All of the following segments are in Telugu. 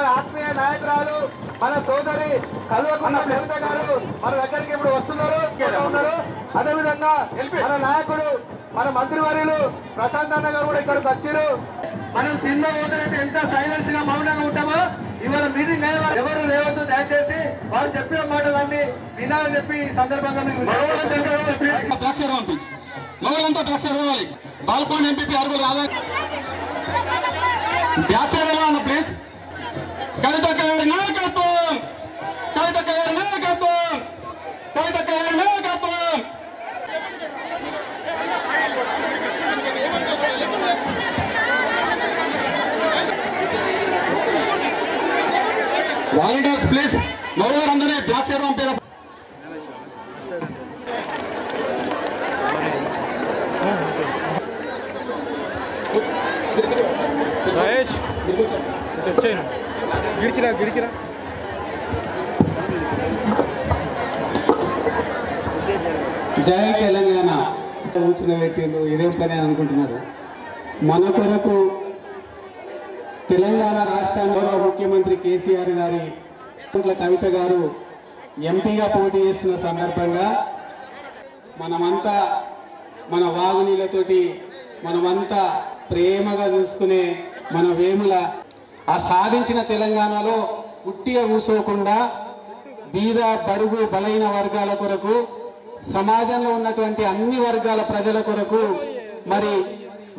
మన ఆత్మీయ నాయకురాలు మన సోదరి కల్వకుంట్ల కవిత గారు మన దగ్గరికి ఇప్పుడు వస్తున్నారు. అదేవిధంగా మన నాయకుడు మన మంత్రివర్యులు ప్రశాంత్ అన్న గారు కూడా ఇక్కడికి వచ్చారు. మనం సినిమా పోతే ఎంత సైలెన్స్ గా మౌనంగా ఉంటామో ఇవాళ మీటింగ్ ఎవరు లేవద్దు, దయచేసి వారు చెప్పిన మాటలన్నీ వినాలని చెప్పి ఈ సందర్భంగా బాల్కోన్ ఎంపీ అరుగురు రాదా బ్యాక్ సైడ్ ఎలా ఉన్నా ప్లీజ్. కవిత గారి నాయకత్వం, కవిత గారి నాయకత్వం, కవిత గారి నాయకత్వం. వాలంటీర్స్ ప్లీజ్ మరొకరు అందరినీ బ్లాక్ సైడ్ పంపారు. మహేష్ గిరికిరా జై తెలంగాణ కూర్చున్న వ్యక్తులు ఇదేం పని అని అనుకుంటున్నారు. మన కొరకు తెలంగాణ రాష్ట్రంలో ముఖ్యమంత్రి కేసీఆర్ గారి కవిత గారు ఎంపీగా పోటీ చేస్తున్న సందర్భంగా మనమంతా మన వాగునీళ్ళతోటి మనమంతా ప్రేమగా చూసుకునే మన వేముల ఆ సాధించిన తెలంగాణలో ఉట్టిగా కూసోకుండా బీద బడుగు బలైన వర్గాల కొరకు సమాజంలో ఉన్నటువంటి అన్ని వర్గాల ప్రజల కొరకు మరి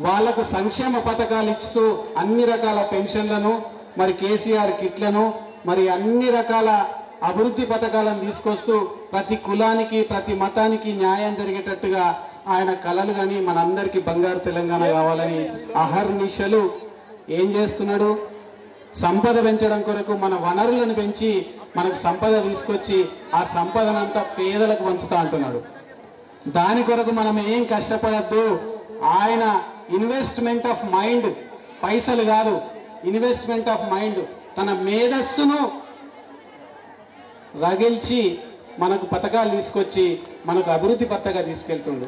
వాళ్లకు సంక్షేమ పథకాలు ఇస్తూ అన్ని రకాల పెన్షన్లను మరి కేసీఆర్ కిట్లను మరి అన్ని రకాల అభివృద్ధి పథకాలను తీసుకొస్తూ ప్రతి కులానికి ప్రతి మతానికి న్యాయం జరిగేటట్టుగా ఆయన కలలు కానీ మనందరికీ బంగారు తెలంగాణ కావాలని అహర్నిశలు ఏం చేస్తున్నాడు? సంపద పెంచడం కొరకు మన వనరులను పెంచి మనకు సంపద తీసుకొచ్చి ఆ సంపదనంతా పేదలకు పంచుతా అంటున్నాడు. దాని కొరకు మనం ఏం కష్టపడద్దు. ఆయన ఇన్వెస్ట్మెంట్ ఆఫ్ మైండ్, పైసలు కాదు, ఇన్వెస్ట్మెంట్ ఆఫ్ మైండ్, తన మేధస్సును రగిల్చి మనకు పథకాలు తీసుకొచ్చి మనకు అభివృద్ధి పథగా తీసుకెళ్తుండు.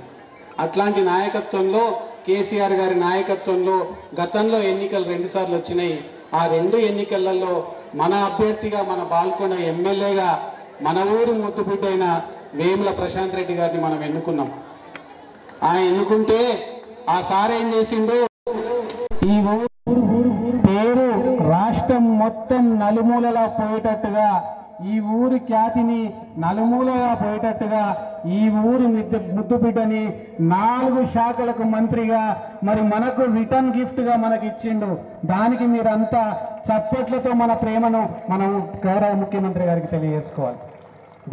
అట్లాంటి నాయకత్వంలో కేసీఆర్ గారి నాయకత్వంలో గతంలో ఎన్నికలు 2 సార్లు వచ్చినాయి. ఆ 2 ఎన్నికలలో మన అభ్యర్థిగా మన బాల్కొండ ఎమ్మెల్యేగా మన ఊరు ముద్దుబిడ్డైన వేముల ప్రశాంత్ రెడ్డి గారిని మనం ఎన్నుకున్నాం. ఆయన ఎన్నుకుంటే ఆ సార్ ఏం చేసిండు? ఈ ఊరు పేరు రాష్ట్రం మొత్తం నలుమూలలా పోయేటట్టుగా, ఈ ఊరి ఖ్యాతిని నలుమూలగా పోయేటట్టుగా ఈ ఊరి ముద్దు బిడ్డని 4 శాఖలకు మంత్రిగా మరి మనకు రిటర్న్ గిఫ్ట్ గా మనకి ఇచ్చిండు. దానికి మీరంతా చప్పట్లతో మన ప్రేమను మనం గౌరవ ముఖ్యమంత్రి గారికి తెలియజేసుకోవాలి.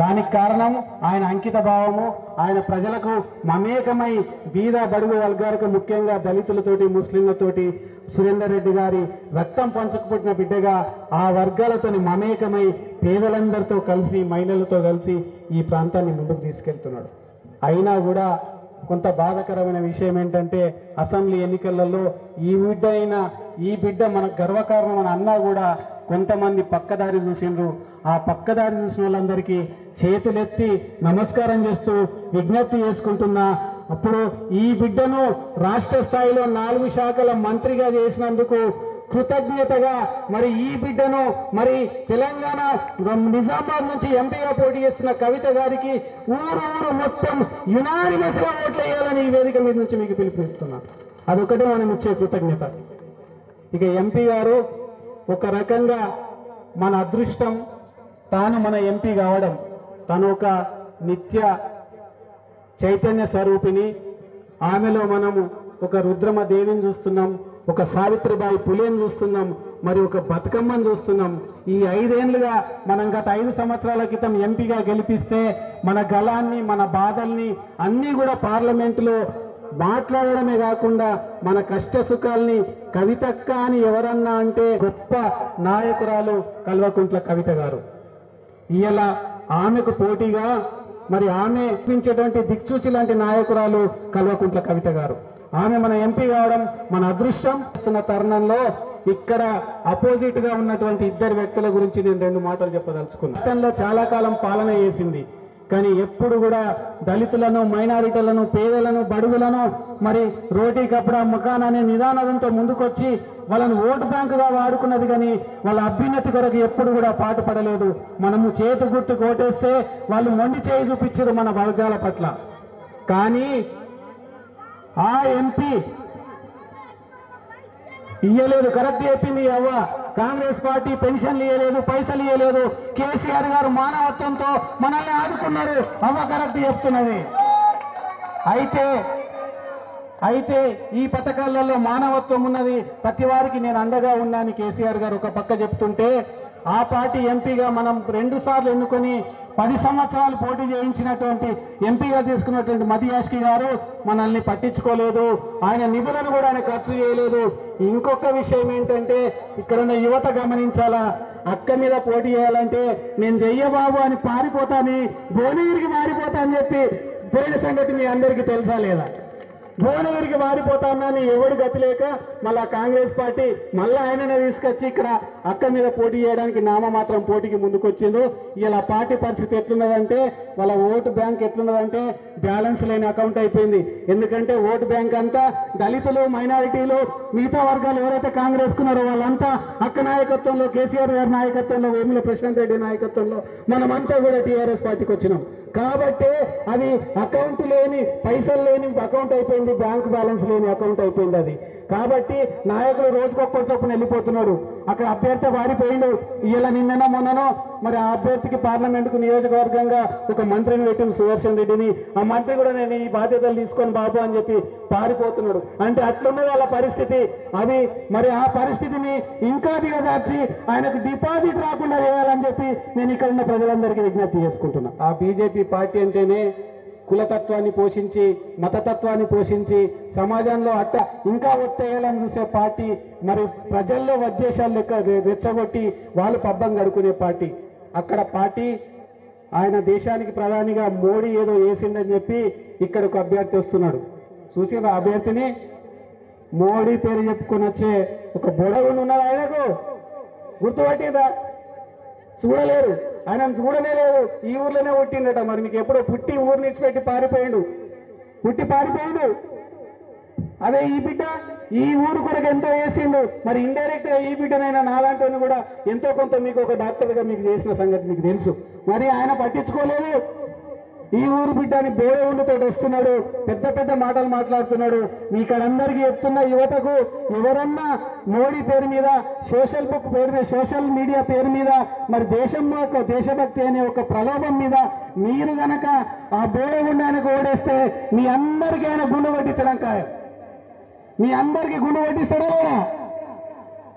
దానికి కారణం ఆయన అంకిత భావము, ఆయన ప్రజలకు మమేకమై బీద బడుగు వర్గాలకు ముఖ్యంగా దళితులతోటి ముస్లింలతోటి సురేందర్ రెడ్డి గారి రక్తం పంచుకుపుట్టిన బిడ్డగా ఆ వర్గాలతో మమేకమై పేదలందరితో కలిసి మహిళలతో కలిసి ఈ ప్రాంతాన్ని ముందుకు తీసుకెళ్తున్నాడు. అయినా కూడా కొంత బాధాకరమైన విషయం ఏంటంటే అసెంబ్లీ ఎన్నికలలో ఈ బిడ్డ మనకు గర్వకారణం అని అన్నా కూడా కొంతమంది పక్కదారి చూసిండ్రు. ఆ పక్కదారి చూసిన వాళ్ళందరికీ చేతులెత్తి నమస్కారం చేస్తూ విజ్ఞప్తి చేసుకుంటున్నా. అప్పుడు ఈ బిడ్డను రాష్ట్ర స్థాయిలో 4 శాఖల మంత్రిగా చేసినందుకు కృతజ్ఞతగా మరి ఈ బిడ్డను మరి తెలంగాణ నిజామాబాద్ నుంచి ఎంపీగా పోటీ చేస్తున్న కవిత గారికి ఊరు మొత్తం యునానిమస్ గా ఓట్లు వేయాలని ఈ వేదిక మీద నుంచి మీకు పిలుపునిస్తున్నా. అదొకటే మనం ఇచ్చే కృతజ్ఞత. ఇక ఎంపీ గారు ఒక రకంగా మన అదృష్టం, తాను మన ఎంపీ కావడం. తను ఒక నిత్య చైతన్య స్వరూపిణి. ఆమెలో మనము ఒక రుద్రమ దేవిని చూస్తున్నాం, ఒక సావిత్రిబాయి పులేని చూస్తున్నాం, మరి ఒక బతుకమ్మని చూస్తున్నాం. ఈ 5 ఏళ్లుగా మనం గత 5 సంవత్సరాల క్రితం ఎంపీగా గెలిపిస్తే మన గళాన్ని మన బాధల్ని అన్నీ కూడా పార్లమెంటులో మాట్లాడడమే కాకుండా మన కష్ట సుఖాల్ని కవితక్క అని ఎవరన్నా అంటే గొప్ప నాయకురాలు కల్వకుంట్ల కవిత గారు. ఇలా ఆమెకు పోటీగా మరి ఆమె ఇప్పించేటువంటి దిక్సూచి లాంటి నాయకురాలు కల్వకుంట్ల కవిత గారు. ఆమె మన ఎంపీ కావడం మన అదృష్టం. వస్తున్న తరుణంలో ఇక్కడ అపోజిట్ గా ఉన్నటువంటి 2 వ్యక్తుల గురించి నేను 2 మాటలు చెప్పదలుచుకున్నాను. రాష్ట్రంలో చాలా కాలం పాలన చేసింది, కానీ ఎప్పుడు కూడా దళితులను, మైనారిటీలను, పేదలను, బడుగులను మరి రోటీ కపడా మకాన్ అనే నిదానంతో ముందుకొచ్చి వాళ్ళను ఓటు బ్యాంకుగా వాడుకున్నది, కానీ వాళ్ళ అభ్యున్నతి కొరకు ఎప్పుడు కూడా పాటుపడలేదు. మనము చేతు గుర్తు కోటేస్తే వాళ్ళు మొండి చేయి చూపించారు మన వర్గాల పట్ల. కానీ ఆ ఎంపీ ఇయ్యలేదు, కరెక్ట్ చెప్పింది అవ్వ. కాంగ్రెస్ పార్టీ పెన్షన్లు ఇవ్వలేదు, పైసలు ఇవ్వలేదు. కేసీఆర్ గారు మానవత్వంతో మనల్ని ఆదుకున్నారు, అవ్వ కరెక్ట్ చెప్తున్నది. అయితే ఈ పథకాలలో మానవత్వం ఉన్నది, ప్రతి వారికి నేను అండగా ఉన్నాను కేసీఆర్ గారు ఒక పక్క చెప్తుంటే, ఆ పార్టీ ఎంపీగా మనం 2 సార్లు ఎన్నుకొని 10 సంవత్సరాలు పోటీ చేయించినటువంటి ఎంపీగా చేసుకున్నటువంటి మదియాష్కి గారు మనల్ని పట్టించుకోలేదు. ఆయన నిధులను కూడా ఆయన ఖర్చు చేయలేదు. ఇంకొక విషయం ఏంటంటే, ఇక్కడున్న యువత గమనించాలా, అక్క మీద పోటీ చేయాలంటే నేను చెయ్యబాబు అని పారిపోతాని, భువనగిరికి మారిపోతా అని చెప్పి పోయిన సంగతి మీ అందరికీ తెలుసా లేదా? భువనగిరికి మారిపోతానని ఎవడు గతి లేక మళ్ళా కాంగ్రెస్ పార్టీ మళ్ళీ ఆయననే తీసుకొచ్చి ఇక్కడ అక్క మీద పోటీ చేయడానికి నామమాత్రం పోటీకి ముందుకొచ్చిండ్రు. ఇలా పార్టీ పరిస్థితి ఎట్లున్నదంటే, వాళ్ళ ఓటు బ్యాంక్ ఎట్లున్నదంటే బ్యాలెన్స్ లేని అకౌంట్ అయిపోయింది. ఎందుకంటే ఓటు బ్యాంక్ అంతా దళితులు, మైనారిటీలు, మిగతా వర్గాలు ఎవరైతే కాంగ్రెస్ కున్నారో వాళ్ళంతా అక్క నాయకత్వంలో, కేసీఆర్ గారి నాయకత్వంలో, వేముల ప్రశాంత్ రెడ్డి నాయకత్వంలో మనమంతా కూడా టీఆర్ఎస్ పార్టీకి వచ్చినాం. కాబట్టి అది అకౌంట్ లేని, పైసలు లేని అకౌంట్ అయిపోయింది, బ్యాంక్ బ్యాలెన్స్ లేని అకౌంట్ అయిపోయింది అది. కాబట్టి నాయకులు రోజుకొక్కరు చొప్పున వెళ్ళిపోతున్నారు. అక్కడ అభ్యర్థి వారిపోయిండు. ఇలా నిన్ననో మొన్ననో మరి ఆ అభ్యర్థికి పార్లమెంటుకు నియోజకవర్గంగా ఒక మంత్రిని పెట్టిన సుదర్శన్ రెడ్డిని, ఆ మంత్రి కూడా నేను ఈ బాధ్యతలు తీసుకొని బాబు అని చెప్పి పారిపోతున్నాడు. అంటే అట్లున్నది వాళ్ళ పరిస్థితి. అది మరి ఆ పరిస్థితిని ఇంకా దిగజార్చి ఆయనకు డిపాజిట్ రాకుండా చేయాలని చెప్పి నేను ఇక్కడ ఉన్న ప్రజలందరికీ విజ్ఞప్తి చేసుకుంటున్నా. ఆ బీజేపీ పార్టీ అంటేనే కులతత్వాన్ని పోషించి, మతతత్వాన్ని పోషించి, సమాజంలో అట్ట ఇంకా ఒత్తేయాలని చూసే పార్టీ, మరి ప్రజల్లో ఉద్దేశాలు లెక్క రెచ్చగొట్టి వాళ్ళు పబ్బం గడుకునే పార్టీ. అక్కడ పార్టీ ఆయన దేశానికి ప్రధానిగా మోడీ ఏదో వేసిండని చెప్పి ఇక్కడ ఒక అభ్యర్థి వస్తున్నాడు. చూసిన అభ్యర్థిని మోడీ పేరు చెప్పుకొని వచ్చే ఒక బొడగుండు ఉన్నాడు. ఆయనకు గుర్తుపట్టిందా? చూడలేరు, ఆయన చూడనే లేదు. ఈ ఊర్లోనే పుట్టిండట. మరి మీకు ఎప్పుడో పుట్టి ఊరు నిడిచిపెట్టి పారిపోయాడు. అదే ఈ బిడ్డ ఈ ఊరు కొరకు ఎంతో వేసిండు. మరి ఇండైరెక్ట్ గా ఈ బిడ్డనైనా నాలాంటి కూడా ఎంతో కొంత మీకు ఒక డాక్టర్గా మీకు చేసిన సంగతి మీకు తెలుసు. మరి ఆయన పట్టించుకోలేదు. ఈ ఊరు బిడ్డని బోయవుండితో వస్తున్నాడు, పెద్ద పెద్ద మాటలు మాట్లాడుతున్నాడు. మీకందరికీ చెప్తున్న యువతకు, ఎవరన్నా మోడీ పేరు మీద, సోషల్ బుక్ పేరు మీద, సోషల్ మీడియా పేరు మీద, మరి దేశభక్తి అనే ఒక ప్రలోభం మీద మీరు గనక ఆ బోయవుండి ఆయనకు ఓడేస్తే మీ అందరికీ ఆయన గుండు పట్టించడం ఖాయం. మీ అందరికీ గుండు పట్టిస్తాడా లేదా?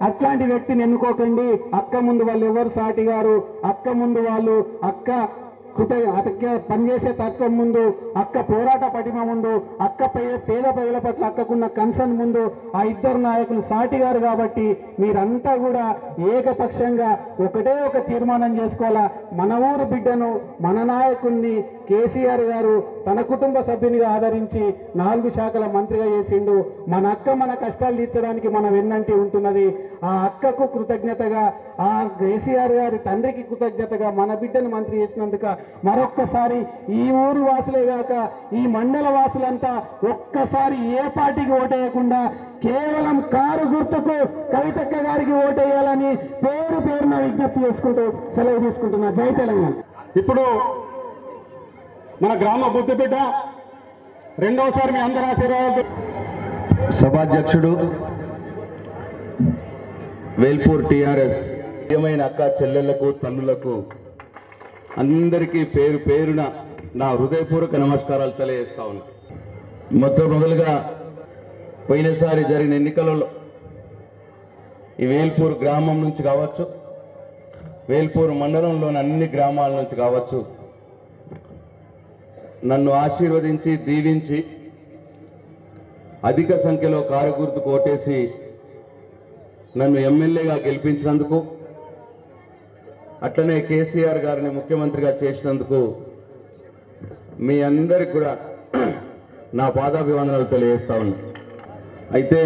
అట్లాంటి వ్యక్తిని ఎన్నుకోకండి. అక్క ముందు వాళ్ళు ఎవరు సాటి గారు? అక్క ముందు వాళ్ళు అక్క పనిచేసే తత్వం ముందు, అక్క పోరాట పటిమ ముందు, అక్క పేద ప్రజల పట్ల అక్కకున్న కన్సర్న్ ముందు ఆ ఇద్దరు నాయకులు సాటిగారు. కాబట్టి మీరంతా కూడా ఏకపక్షంగా ఒకటే ఒక తీర్మానం చేసుకోవాలా. మన ఊరు బిడ్డను, మన నాయకుడిని కేసీఆర్ గారు తన కుటుంబ సభ్యునిగా ఆదరించి 4 శాఖల మంత్రిగా చేసిండు. మన అక్క మన కష్టాలు తీర్చడానికి మన వెన్నంటి ఉంటున్నది. ఆ అక్కకు కృతజ్ఞతగా, ఆ కేసీఆర్ గారి తండ్రికి కృతజ్ఞతగా మన బిడ్డను మంత్రి చేసినందుకు మరొక్కసారి ఈ ఊరు వాసులే కాక ఈ మండల వాసులంతా ఒక్కసారి ఏ పార్టీకి ఓటేయకుండా కేవలం కారు గుర్తుకు కవితక్క గారికి ఓటేయాలని పేరున విజ్ఞప్తి చేసుకుంటూ సెలవు తీసుకుంటున్నా. జై తెలంగాణ. ఇప్పుడు మన గ్రామ బుద్ధిబిడ్డ రెండవసారి మీ అందరి ఆశీర్వాదాలు. సభాధ్యక్షుడు వేల్పూర్ టిఆర్ఎస్ ప్రియమైన అక్క చెల్లెళ్లకు, తల్లులకు అందరికీ పేరు పేరున నా హృదయపూర్వక నమస్కారాలు తెలియజేస్తా ఉన్నా. మొట్టమొదలుగా పోయినసారి జరిగిన ఎన్నికలలో ఈ వేల్పూర్ గ్రామం నుంచి కావచ్చు, వేల్పూర్ మండలంలోని అన్ని గ్రామాల నుంచి కావచ్చు, నన్ను ఆశీర్వదించి దీవించి అధిక సంఖ్యలో కారు గుర్తుకు ఓటేసి నన్ను ఎమ్మెల్యేగా గెలిపించినందుకు, అట్లనే కేసీఆర్ గారిని ముఖ్యమంత్రిగా చేసినందుకు మీ అందరికి కూడా నా పాదాభివందనాలు తెలియజేస్తా ఉన్నా. అయితే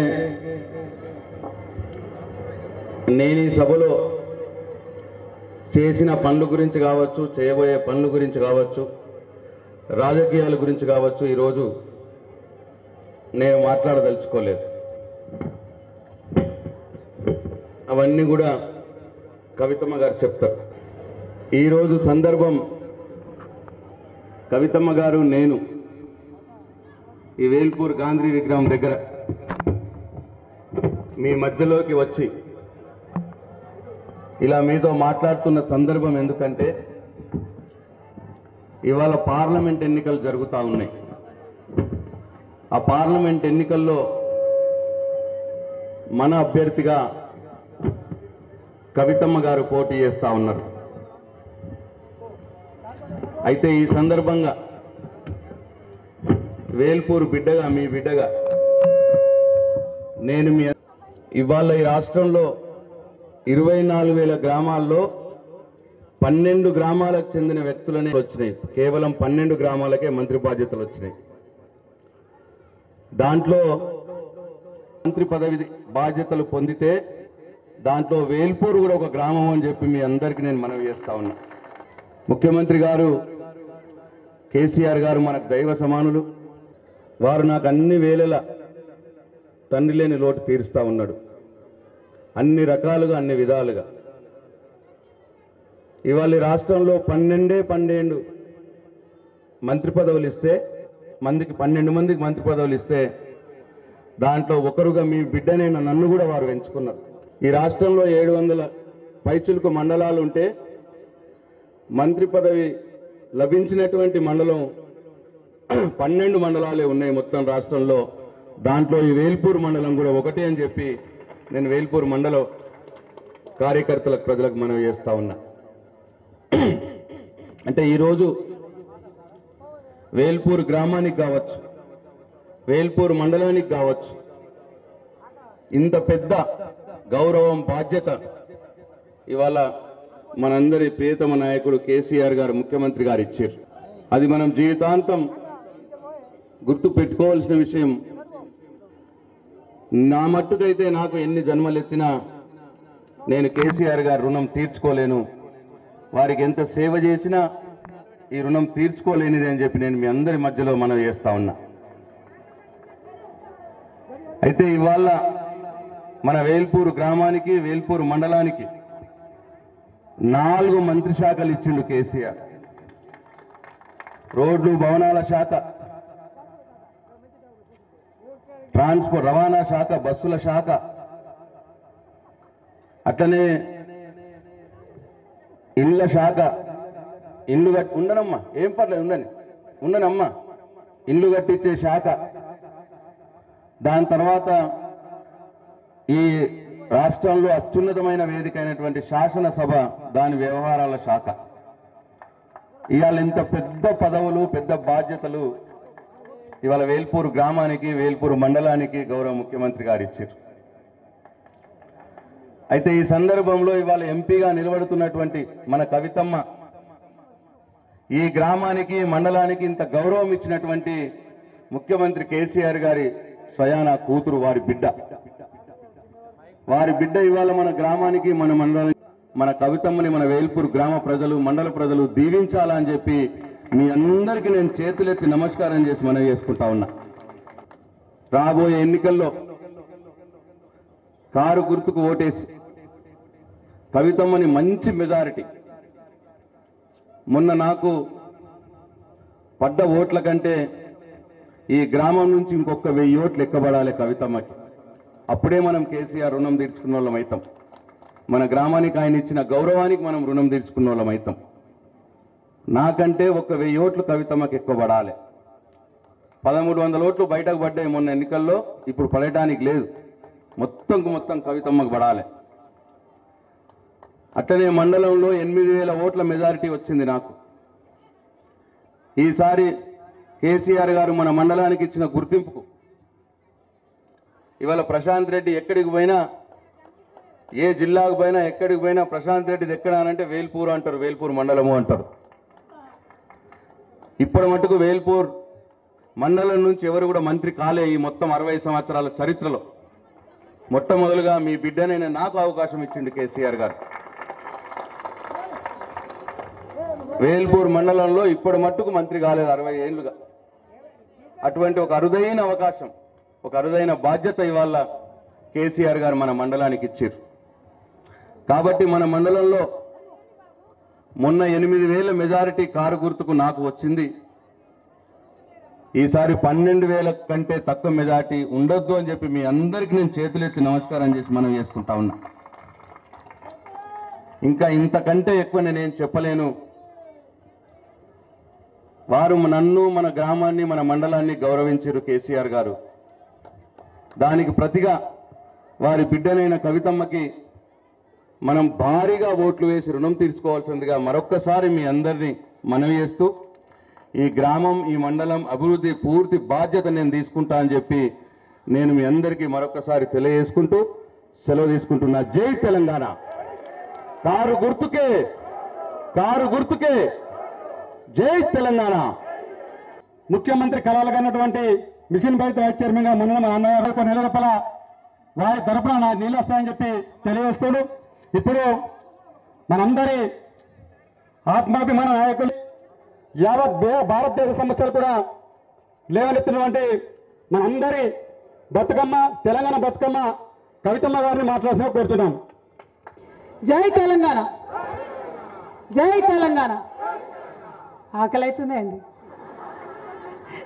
నేను ఈ సభలో చేసిన పనుల గురించి కావచ్చు, చేయబోయే పనుల గురించి కావచ్చు, రాజకీయాల గురించి కావచ్చు ఈరోజు నేను మాట్లాడదలుచుకోలేదు. అవన్నీ కూడా కవితమ్మ గారు చెప్తారు. ఈరోజు సందర్భం కవితమ్మ గారు నేను ఈ వేల్పూర్ గాంధీ విగ్రహం దగ్గర మీ మధ్యలోకి వచ్చి ఇలా మీతో మాట్లాడుతున్న సందర్భం ఎందుకంటే ఇవాళ పార్లమెంట్ ఎన్నికలు జరుగుతూ ఉన్నాయి. ఆ పార్లమెంట్ ఎన్నికల్లో మన అభ్యర్థిగా కవితమ్మ గారు పోటీ చేస్తూ ఉన్నారు. అయితే ఈ సందర్భంగా వేల్పూర్ బిడ్డగా మీ బిడ్డగా నేను మీ ఇవాళ ఈ రాష్ట్రంలో 24,000 గ్రామాల్లో 12 గ్రామాలకు చెందిన వ్యక్తులనే వచ్చినాయి. కేవలం 12 గ్రామాలకే మంత్రి బాధ్యతలు వచ్చినాయి. దాంట్లో మంత్రి పదవి బాధ్యతలు పొందితే దాంట్లో వేల్పూర్ కూడా ఒక గ్రామం అని చెప్పి మీ అందరికీ నేను మనవి చేస్తా ఉన్నా. ముఖ్యమంత్రి గారు కేసీఆర్ గారు మనకు దైవ సమానులు. వారు నాకు అన్ని వేళలా తండ్రి లేని లోటు తీరుస్తూ ఉన్నాడు, అన్ని రకాలుగా అన్ని విధాలుగా. ఇవాళ రాష్ట్రంలో 12 మంత్రి పదవులు ఇస్తే 12 మందికి మంత్రి పదవులు ఇస్తే దాంట్లో ఒకరుగా మీ బిడ్డనైన నన్ను కూడా వారు ఎంచుకున్నారు. ఈ రాష్ట్రంలో 700 పైచులకు మండలాలు ఉంటే మంత్రి పదవి లభించినటువంటి మండలం 12 మండలాలే ఉన్నాయి మొత్తం రాష్ట్రంలో. దాంట్లో ఈ వేల్పూర్ మండలం కూడా ఒకటి అని చెప్పి నేను వేల్పూర్ మండల కార్యకర్తలకు ప్రజలకు మనవి చేస్తా ఉన్నా. అంటే ఈరోజు వేల్పూర్ గ్రామానికి కావచ్చు, వేల్పూర్ మండలానికి కావచ్చు, ఇంత పెద్ద గౌరవం బాధ్యత ఇవాళ మనందరి ప్రియతమ నాయకుడు కేసీఆర్ గారు ముఖ్యమంత్రి గారు ఇచ్చారు. అది మనం జీవితాంతం గుర్తు పెట్టుకోవాల్సిన విషయం. నా మట్టుకైతే నాకు ఎన్ని జన్మలెత్తినా నేను కేసీఆర్ గారి రుణం తీర్చుకోలేను. వారికి ఎంత సేవ చేసినా ఈ రుణం తీర్చుకోలేనిది అని చెప్పి నేను మీ అందరి మధ్యలో మనవి చేస్తా ఉన్నా. అయితే ఇవాళ మన వేల్పూర్ గ్రామానికి, వేల్పూర్ మండలానికి 4 మంత్రి శాఖలు ఇచ్చిండు కేసీఆర్. రోడ్లు భవనాల శాఖ, ట్రాన్స్పోర్ట్ రవాణా శాఖ, బస్సుల శాఖ, అట్లనే ఇళ్ళ శాఖ, ఇల్లు కట్టి ఉండనమ్మా, ఏం పర్లేదు ఉండనమ్మా, ఇల్లు కట్టించే శాఖ. దాని తర్వాత ఈ రాష్ట్రంలో అత్యున్నతమైన వేదిక అయినటువంటి శాసనసభ, దాని వ్యవహారాల శాఖ. ఇవాళ ఇంత పెద్ద పదవులు, పెద్ద బాధ్యతలు ఇవాళ వేల్పూర్ గ్రామానికి, వేల్పూర్ మండలానికి గౌరవ ముఖ్యమంత్రి గారు ఇచ్చారు. అయితే ఈ సందర్భంలో ఇవాళ ఎంపీగా నిలబడుతున్నటువంటి మన కవితమ్మ ఈ గ్రామానికి, మండలానికి ఇంత గౌరవం ఇచ్చినటువంటి ముఖ్యమంత్రి కేసీఆర్ గారి స్వయాన కూతురు, వారి బిడ్డ ఇవాళ మన గ్రామానికి, మన మండలానికి, మన కవితమ్మని మన వేల్పూర్ గ్రామ ప్రజలు, మండల ప్రజలు దీవించాలని చెప్పి మీ అందరికీ నేను చేతులెత్తి నమస్కారం చేసి మనవి చేసుకుంటా ఉన్నా. రాబోయే ఎన్నికల్లో కారు గుర్తుకు ఓటేసి కవితమ్మని మంచి మెజారిటీ, మొన్న నాకు పడ్డ ఓట్ల కంటే ఈ గ్రామం నుంచి ఇంకొక 1000 ఓట్లు ఎక్కబడాలి కవితమ్మకి. అప్పుడే మనం కేసీఆర్ రుణం తీర్చుకున్న వాళ్ళం అవుతాం. మన గ్రామానికి ఆయన ఇచ్చిన గౌరవానికి మనం రుణం తీర్చుకున్న వాళ్ళం అవుతాం. నాకంటే ఒక 1000 ఓట్లు కవితమ్మకి ఎక్కబడాలి. 1300 ఓట్లు బయటకు పడ్డాయి మొన్న ఎన్నికల్లో, ఇప్పుడు పడటానికి లేదు, మొత్తం కవితమ్మకు పడాలి. అట్లనే మండలంలో 8000 ఓట్ల మెజారిటీ వచ్చింది నాకు. ఈసారి కేసీఆర్ గారు మన మండలానికి ఇచ్చిన గుర్తింపుకు ఇవాళ ప్రశాంత్ రెడ్డి ఎక్కడికి పోయినా, ఏ జిల్లాకు పోయినా, ఎక్కడికి పోయినా ప్రశాంత్ రెడ్డిది ఎక్కడ అంటే వేల్పూర్ అంటారు, వేల్పూర్ మండలము అంటారు. ఇప్పటి మటుకు వేల్పూర్ మండలం నుంచి ఎవరు కూడా మంత్రి కాలే ఈ మొత్తం 60 సంవత్సరాల చరిత్రలో. మొట్టమొదలుగా మీ బిడ్డనైనా నాకు అవకాశం ఇచ్చిండు కేసీఆర్ గారు. వేల్పూర్ మండలంలో ఇప్పటి మట్టుకు మంత్రి కాలేదు 60 ఏళ్ళుగా. అటువంటి ఒక అరుదైన అవకాశం, ఒక అరుదైన బాధ్యత ఇవాళ కేసీఆర్ గారు మన మండలానికి ఇచ్చారు. కాబట్టి మన మండలంలో మొన్న 8,000 మెజారిటీ కారు గుర్తుకు నాకు వచ్చింది. ఈసారి 12,000 కంటే తక్కువ మెజారిటీ ఉండొద్దు అని చెప్పి మీ అందరికీ నేను చేతులెత్తి నమస్కారం చేసి మనం చేసుకుంటా ఉన్నా. ఇంకా ఇంతకంటే ఎక్కువ నేనేం చెప్పలేను. వారు నన్ను, మన గ్రామాన్ని, మన మండలాన్ని గౌరవించారు కేసీఆర్ గారు. దానికి ప్రతిగా వారి బిడ్డనైన కవితమ్మకి మనం భారీగా ఓట్లు వేసి రుణం తీర్చుకోవాల్సిందిగా మరొక్కసారి మీ అందరినీ మనవి చేస్తూ, ఈ గ్రామం, ఈ మండలం అభివృద్ధి పూర్తి బాధ్యత నేను తీసుకుంటా అని చెప్పి నేను మీ అందరికీ మరొకసారి తెలియజేసుకుంటూ సెలవు తీసుకుంటున్నా. జై తెలంగాణ. కారు గుర్తుకే, కారు గుర్తుకే, జై తెలంగాణ. ముఖ్యమంత్రి కళలు కన్నటువంటి మిషన్ భరిత వైస్ చైర్మన్గా మండలం అన్నగారు కొన్ని నెలల లోపల వారి తరపున నా నీళ్ళు వస్తాయని చెప్పి తెలియజేస్తాడు. ఇప్పుడు మనందరి ఆత్మాభిమాన నాయకులు యావత్ భారతదేశ సమస్యలు కూడా లేవనెత్తినటువంటి మనందరి బతుకమ్మ, తెలంగాణ బతుకమ్మ కవితమ్మ గారిని మాట్లాడాల్సిన కోరుతున్నాం. జై తెలంగాణ, జై తెలంగాణ. ఆకలి అవుతుంది అండి.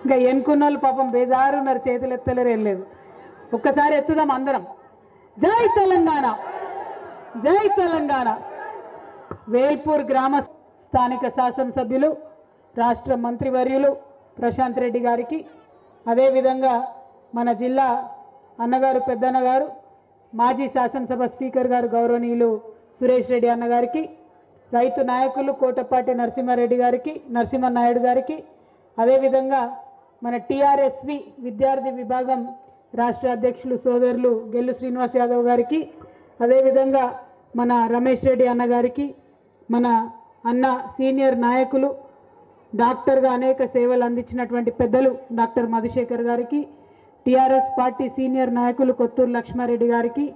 ఇంకా ఎన్నుకున్న వాళ్ళు పాపం బేజారు ఉన్నారు, చేతులు ఎత్తలేరు, ఏం లేదు. ఒక్కసారి ఎత్తుదాం అందరం. జై తెలంగాణ, జై తెలంగాణ. వేల్పూర్ గ్రామ స్థానిక శాసనసభ్యులు, రాష్ట్ర మంత్రివర్యులు ప్రశాంత్ రెడ్డి గారికి, అదేవిధంగా మన జిల్లా అన్నగారు, పెద్దన్నగారు, మాజీ శాసనసభ స్పీకర్ గారు గౌరవనీయులు సురేష్ రెడ్డి అన్నగారికి, రైతు నాయకులు కోటపాటి నరసింహారెడ్డి గారికి, నరసింహనాయుడు గారికి, అదేవిధంగా మన టీఆర్ఎస్వి విద్యార్థి విభాగం రాష్ట్ర అధ్యక్షులు సోదరులు గెల్లు శ్రీనివాస్ యాదవ్ గారికి, అదేవిధంగా మన రమేష్ రెడ్డి అన్నగారికి, మన అన్న సీనియర్ నాయకులు, డాక్టర్గా అనేక సేవలు అందించినటువంటి పెద్దలు డాక్టర్ మధుశేఖర్ గారికి, టీఆర్ఎస్ పార్టీ సీనియర్ నాయకులు కొత్తూరు లక్ష్మారెడ్డి గారికి,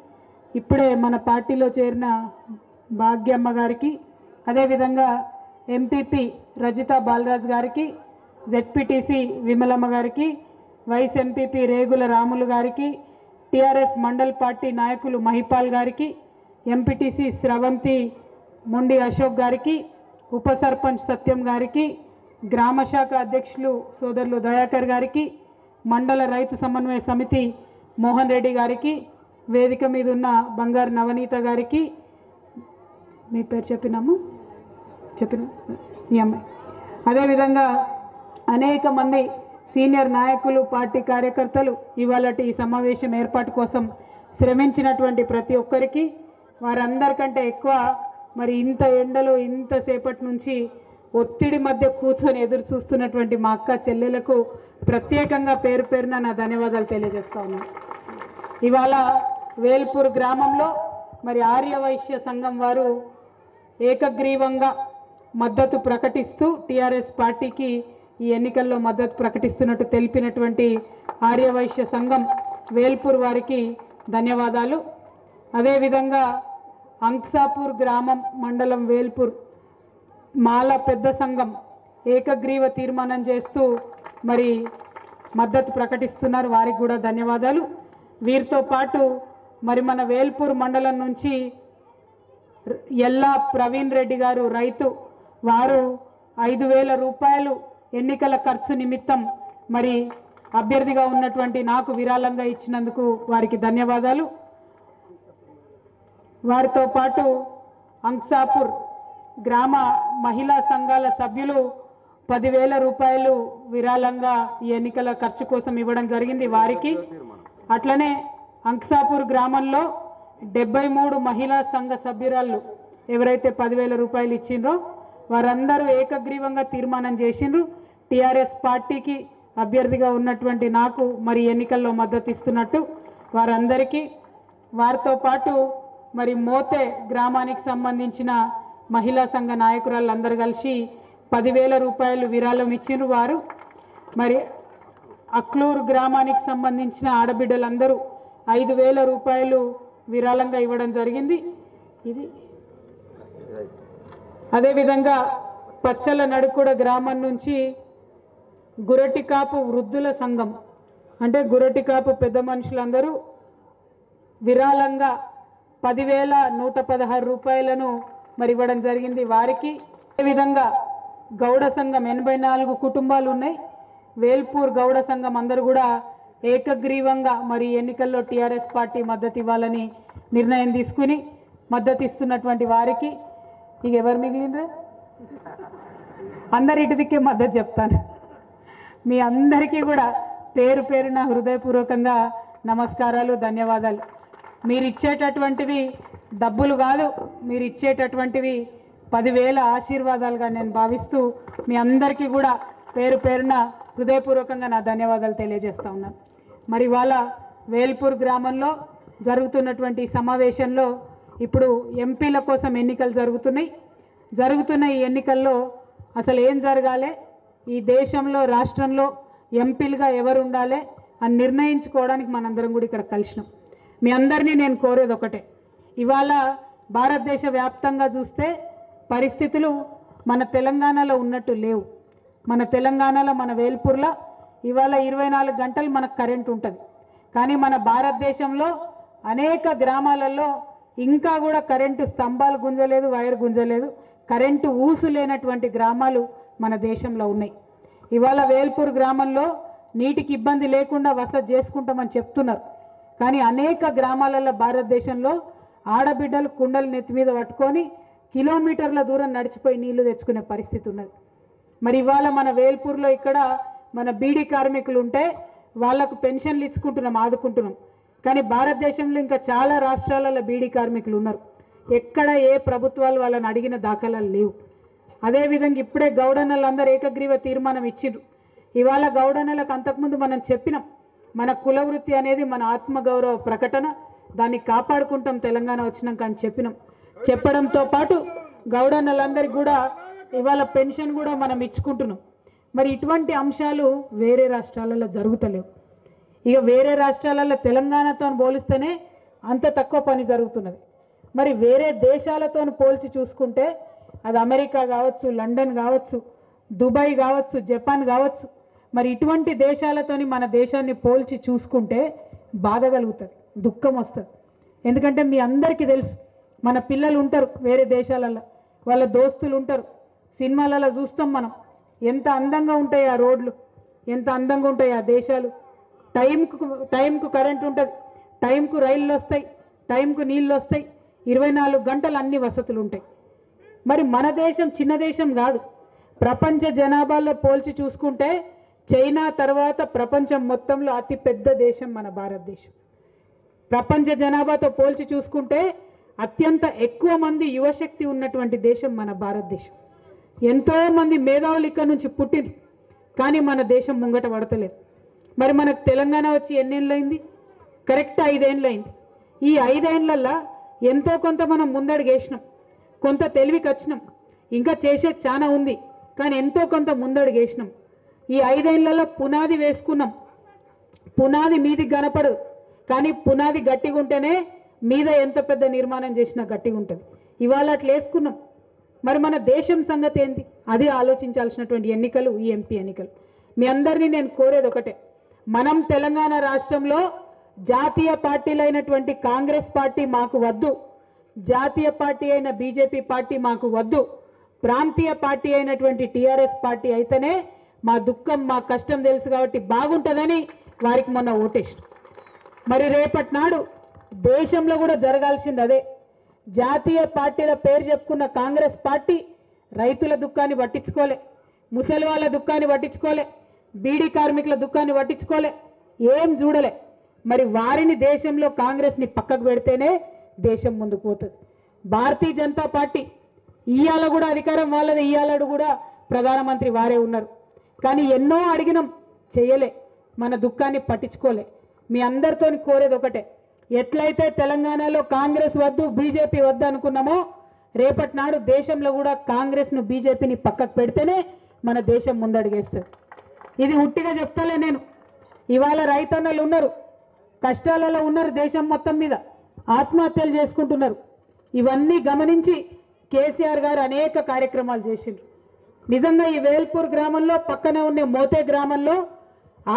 ఇప్పుడే మన పార్టీలో చేరిన భాగ్యమ్మ గారికి, అదేవిధంగా ఎంపీపీ రజిత బాలరాజ్ గారికి, జెడ్పీటీసీ విమలమ్మ గారికి, వైస్ ఎంపీపీ రేగుల రాములు గారికి, టీఆర్ఎస్ మండల్ పార్టీ నాయకులు మహిపాల్ గారికి, ఎంపీటీసీ స్రవంతి మొండి అశోక్ గారికి, ఉప సర్పంచ్ సత్యం గారికి, గ్రామ శాఖ అధ్యక్షులు సోదరులు దయాకర్ గారికి, మండల రైతు సమన్వయ సమితి మోహన్ రెడ్డి గారికి, వేదిక మీద ఉన్న బంగారు నవనీత గారికి, మీ పేరు చెప్పిన మీ అమ్మాయి, అదేవిధంగా అనేక మంది సీనియర్ నాయకులు, పార్టీ కార్యకర్తలు ఇవాళ ఈ సమావేశం ఏర్పాటు కోసం శ్రమించినటువంటి ప్రతి ఒక్కరికి, వారందరికంటే ఎక్కువ మరి ఇంత ఎండలో ఇంతసేపటి నుంచి ఒత్తిడి మధ్య కూర్చొని ఎదురు చూస్తున్నటువంటి మా అక్క చెల్లెలకు ప్రత్యేకంగా పేరు పేరున నా ధన్యవాదాలు తెలియజేస్తా ఉన్నాను. ఇవాళ వేల్పూర్ గ్రామంలో మరి ఆర్యవైశ్య సంఘం వారు ఏకగ్రీవంగా మద్దతు ప్రకటిస్తూ టీఆర్ఎస్ పార్టీకి ఈ ఎన్నికల్లో మద్దతు ప్రకటిస్తున్నట్టు తెలిపినటువంటి ఆర్యవైశ్య సంఘం వేల్పూర్ వారికి ధన్యవాదాలు. అదేవిధంగా అంక్సాపూర్ గ్రామం మండలం వేల్పూర్ మాల పెద్ద సంఘం ఏకగ్రీవ తీర్మానం చేస్తూ మరి మద్దతు ప్రకటిస్తున్నారు, వారికి కూడా ధన్యవాదాలు. వీరితో పాటు మరి మన వేల్పూర్ మండలం నుంచి ఎల్లా ప్రవీణ్ రెడ్డి గారు రైతు, వారు 5,000 రూపాయలు ఎన్నికల ఖర్చు నిమిత్తం మరి అభ్యర్థిగా ఉన్నటువంటి నాకు విరాళంగా ఇచ్చినందుకు వారికి ధన్యవాదాలు. వారితో పాటు అంక్సాపూర్ గ్రామ మహిళా సంఘాల సభ్యులు 10,000 రూపాయలు విరాళంగా ఈ ఎన్నికల ఖర్చు కోసం ఇవ్వడం జరిగింది వారికి. అట్లనే అంక్సాపూర్ గ్రామంలో 73 మహిళా సంఘ సభ్యురాళ్ళు ఎవరైతే 10,000 రూపాయలు ఇచ్చిండ్రో వారందరూ ఏకగ్రీవంగా తీర్మానం చేసిండ్రు టీఆర్ఎస్ పార్టీకి అభ్యర్థిగా ఉన్నటువంటి నాకు మరి ఎన్నికల్లో మద్దతు ఇస్తున్నట్టు వారందరికీ. వారితో పాటు మరి మోతే గ్రామానికి సంబంధించిన మహిళా సంఘ నాయకురాళ్ళందరూ కలిసి 10,000 రూపాయలు విరాళం ఇచ్చిండ్రు వారు. మరి అక్లూరు గ్రామానికి సంబంధించిన ఆడబిడ్డలందరూ 5,000 రూపాయలు విరాళంగా ఇవ్వడం జరిగింది. ఇది అదేవిధంగా పచ్చల నడుకుడ గ్రామం నుంచి గురటికాపు వృద్ధుల సంఘం అంటే గురటికాపు పెద్ద మనుషులందరూ విరాళంగా 10,116 రూపాయలను మరి ఇవ్వడం జరిగింది వారికి. అదేవిధంగా గౌడ సంఘం 84 కుటుంబాలు ఉన్నాయి. వేల్పూర్ గౌడ సంఘం అందరూ కూడా ఏకగ్రీవంగా మరి ఎన్నికల్లో టీఆర్ఎస్ పార్టీ మద్దతు ఇవ్వాలని నిర్ణయం తీసుకుని మద్దతు ఇస్తున్నటువంటి వారికి ఇక ఎవరు మిగిలినరే అందరి ఇటుదికే మద్దతు చెప్తాను. మీ అందరికీ కూడా పేరు పేరున హృదయపూర్వకంగా నమస్కారాలు, ధన్యవాదాలు. మీరు ఇచ్చేటటువంటివి డబ్బులు కాదు, మీరు ఇచ్చేటటువంటివి 10,000 ఆశీర్వాదాలుగా నేను భావిస్తూ మీ అందరికీ కూడా పేరు పేరున హృదయపూర్వకంగా నా ధన్యవాదాలు తెలియజేస్తా ఉన్నాను. మరి ఇవాళ వేల్పూర్ గ్రామంలో జరుగుతున్నటువంటి సమావేశంలో ఇప్పుడు ఎంపీల కోసం ఎన్నికలు జరుగుతున్న ఈ ఎన్నికల్లో అసలు ఏం జరగాలి, ఈ దేశంలో రాష్ట్రంలో ఎంపీలుగా ఎవరు ఉండాలి అని నిర్ణయించుకోవడానికి మనందరం కూడా ఇక్కడ కలిసినాం. మీ అందరినీ నేను కోరేది ఒకటే, ఇవాళ భారతదేశ వ్యాప్తంగా చూస్తే పరిస్థితులు మన తెలంగాణలో ఉన్నట్టు లేవు. మన తెలంగాణలో మన వేల్పూర్లో ఇవాళ 24 గంటలు మనకు కరెంట్ ఉంటుంది. కానీ మన భారతదేశంలో అనేక గ్రామాలలో ఇంకా కూడా కరెంటు స్తంభాలు గుంజలేదు, వైర్ గుంజలేదు, కరెంటు ఊసు లేనటువంటి గ్రామాలు మన దేశంలో ఉన్నాయి. ఇవాళ వేల్పూర్ గ్రామంలో నీటికి ఇబ్బంది లేకుండా వసతి చేసుకుంటామని చెప్తున్నారు. కానీ అనేక గ్రామాలలో భారతదేశంలో ఆడబిడ్డలు కుండలు నెత్తి మీద పట్టుకొని కిలోమీటర్ల దూరం నడిచిపోయి నీళ్లు తెచ్చుకునే పరిస్థితి ఉన్నది. మరి ఇవాళ మన వేల్పూర్లో ఇక్కడ మన బీడీ కార్మికులు ఉంటే వాళ్లకు పెన్షన్లు ఇచ్చుకుంటున్నాం, ఆదుకుంటున్నాం. కానీ భారతదేశంలో ఇంకా చాలా రాష్ట్రాలలో బీడీ కార్మికులు ఉన్నారు. ఎక్కడ ఏ ప్రభుత్వాలు వాళ్ళని అడిగిన దాఖలాలు లేవు. అదేవిధంగా ఇప్పుడే గౌడన్నలందరూ ఏకగ్రీవ తీర్మానం ఇచ్చిండ్రు. ఇవాళ గౌడన్నలకు అంతకుముందు మనం చెప్పినాం, మన కులవృత్తి అనేది మన ఆత్మగౌరవ ప్రకటన, దాన్ని కాపాడుకుంటాం తెలంగాణ వచ్చినాక అని చెప్పడంతో పాటు గౌడన్నలందరికీ కూడా ఇవాళ పెన్షన్ కూడా మనం ఇచ్చుకుంటున్నాం. మరి ఇటువంటి అంశాలు వేరే రాష్ట్రాలలో జరుగుతలేవు. ఇక వేరే రాష్ట్రాలలో తెలంగాణతో పోలిస్తేనే అంత తక్కువ పని జరుగుతున్నది. మరి వేరే దేశాలతో పోల్చి చూసుకుంటే అది అమెరికా కావచ్చు, లండన్ కావచ్చు, దుబాయ్ కావచ్చు, జపాన్ కావచ్చు, మరి ఇటువంటి దేశాలతోని మన దేశాన్ని పోల్చి చూసుకుంటే బాధ కలుగుతుంది, దుఃఖం వస్తుంది. ఎందుకంటే మీ అందరికీ తెలుసు, మన పిల్లలు ఉంటారు వేరే దేశాలలో, వాళ్ళ దోస్తులు ఉంటారు, సినిమాలలో చూస్తాం మనం ఎంత అందంగా ఉంటాయి ఆ రోడ్లు, ఎంత అందంగా ఉంటాయి ఆ దేశాలు. టైంకు కరెంట్ ఉంటుంది, టైంకు రైళ్ళు వస్తాయి, టైంకు నీళ్ళు వస్తాయి, 24 గంటలు అన్ని వసతులు ఉంటాయి. మరి మన దేశం చిన్న దేశం కాదు. ప్రపంచ జనాభాలో పోల్చి చూసుకుంటే చైనా తర్వాత ప్రపంచం మొత్తంలో అతి పెద్ద దేశం మన భారతదేశం. ప్రపంచ జనాభాతో పోల్చి చూసుకుంటే అత్యంత ఎక్కువ మంది యువశక్తి ఉన్నటువంటి దేశం మన భారతదేశం. ఎంతోమంది మేధావులు ఇక్కడ నుంచి పుట్టిరు, కానీ మన దేశం ముంగట పడతలేదు. మరి మనకు తెలంగాణ వచ్చి ఎన్నేళ్ళైంది? కరెక్ట్ 5 ఏళ్ళైంది. ఈ 5 ఏళ్లల్లో ఎంతో కొంత మనం ముందడుగేసినాం, కొంత తెలివికి వచ్చినాం, ఇంకా చేసేది చాలా ఉంది, కానీ ఎంతో కొంత ముందడుగేసినాం. ఈ 5 ఏళ్లలో పునాది వేసుకున్నాం. పునాది మీదికి కనపడదు, కానీ పునాది గట్టిగా ఉంటేనే మీద ఎంత పెద్ద నిర్మాణం చేసినా గట్టిగా ఉంటుంది. ఇవాళ అట్లా వేసుకున్నాం. మరి మన దేశం సంగతి ఏంటి? అది ఆలోచించాల్సినటువంటి ఎన్నికలు ఈ ఎంపీ ఎన్నికలు. మీ అందరినీ నేను కోరేది ఒకటే, మనం తెలంగాణ రాష్ట్రంలో జాతీయ పార్టీలైనటువంటి కాంగ్రెస్ పార్టీ మాకు వద్దు, జాతీయ పార్టీ అయిన బీజేపీ పార్టీ మాకు వద్దు, ప్రాంతీయ పార్టీ అయినటువంటి టీఆర్ఎస్ పార్టీ అయితేనే మా దుఃఖం మా కష్టం తెలుసు కాబట్టి బాగుంటుందని వారికి మొన్న ఓటేసిన. మరి రేపటి నాడు దేశంలో కూడా జరగాల్సింది అదే. జాతీయ పార్టీల పేరు చెప్పుకున్న కాంగ్రెస్ పార్టీ రైతుల దుఃఖాన్ని పట్టించుకోలే, ముసలి వాళ్ళ దుఃఖాన్ని పట్టించుకోలే, బీడీ కార్మికుల దుఃఖాన్ని పట్టించుకోలే, ఏం చూడలే. మరి వారిని దేశంలో కాంగ్రెస్ని పక్కకు పెడితేనే దేశం ముందుకు పోతుంది. భారతీయ జనతా పార్టీ ఇవాళ కూడా అధికారం వాళ్ళది, ఇవాళ కూడా ప్రధానమంత్రి వారే ఉన్నారు, కానీ ఎన్నో అడిగినాం చేయలే, మన దుఃఖాన్ని పట్టించుకోలే. మీ అందరితో కోరేది ఒకటే, ఎట్లయితే తెలంగాణలో కాంగ్రెస్ వద్దు బీజేపీ వద్దు అనుకున్నామో రేపటి నాడు దేశంలో కూడా కాంగ్రెస్ను బీజేపీని పక్కకు పెడితేనే మన దేశం ముందడుగేస్తుంది. ఇది ఉట్టిగా చెప్తలే నేను. ఇవాళ రైతన్నలు ఉన్నారు, కష్టాలలో ఉన్నారు, దేశం మొత్తం మీద ఆత్మహత్యలు చేసుకుంటున్నారు. ఇవన్నీ గమనించి కేసీఆర్ గారు అనేక కార్యక్రమాలు చేసిండ్రు. నిజంగా ఈ వేల్పూర్ గ్రామంలో పక్కనే ఉన్న మోతే గ్రామంలో